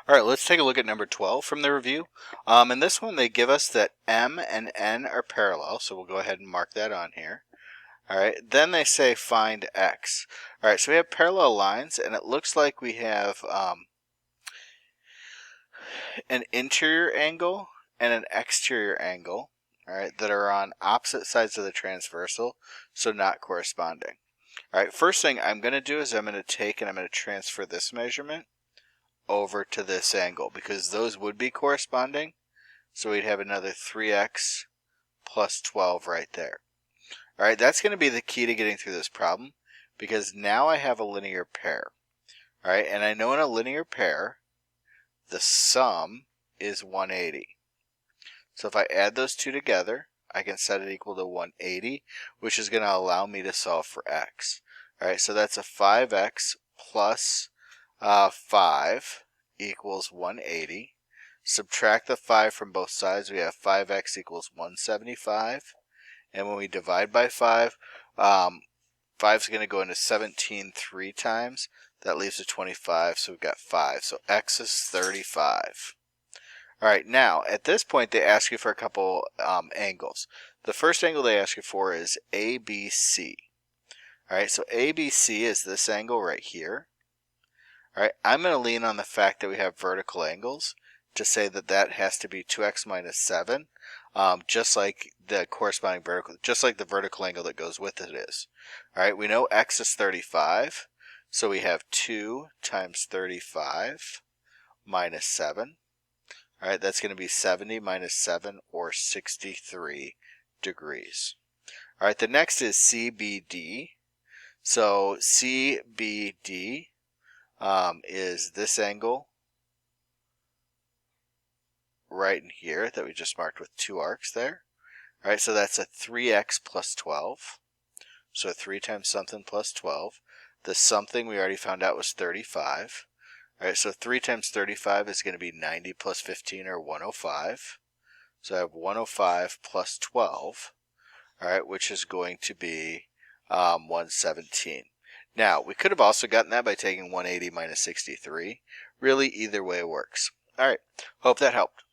All right, let's take a look at number 12 from the review. In this one, they give us that M and N are parallel, so we'll go ahead and mark that on here. All right, then they say find X. All right, so we have parallel lines, and it looks like we have an interior angle and an exterior angle, all right, that are on opposite sides of the transversal, so not corresponding. All right, first thing I'm going to do is I'm going to take and I'm going to transfer this measurement over to this angle because those would be corresponding. So we'd have another 3x plus 12 right there. All right, that's going to be the key to getting through this problem because now I have a linear pair. All right, and I know in a linear pair, the sum is 180. So if I add those two together, I can set it equal to 180, which is going to allow me to solve for x. All right, so that's a 5x plus 5 equals 180. Subtract the 5 from both sides, we have 5x equals 175. And when we divide by 5, 5 is going to go into 17 3 times. That leaves a 25, so we've got 5. So x is 35. All right, now at this point they ask you for a couple angles. The first angle they ask you for is ABC. All right, so ABC is this angle right here. All right, I'm going to lean on the fact that we have vertical angles to say that that has to be 2x minus 7, just like the corresponding vertical, just like the vertical angle that goes with it is. All right, we know x is 35, so we have 2 times 35 minus 7. All right, that's going to be 70 minus 7, or 63 degrees. All right, the next is CBD. So CBD is this angle right in here that we just marked with 2 arcs there. All right, so that's a 3x plus 12. So 3 times something plus 12. The something we already found out was 35. All right, so 3 times 35 is going to be 90 plus 15, or 105. So I have 105 plus 12, all right, which is going to be 117. Now, we could have also gotten that by taking 180 minus 63. Really, either way works. All right, hope that helped.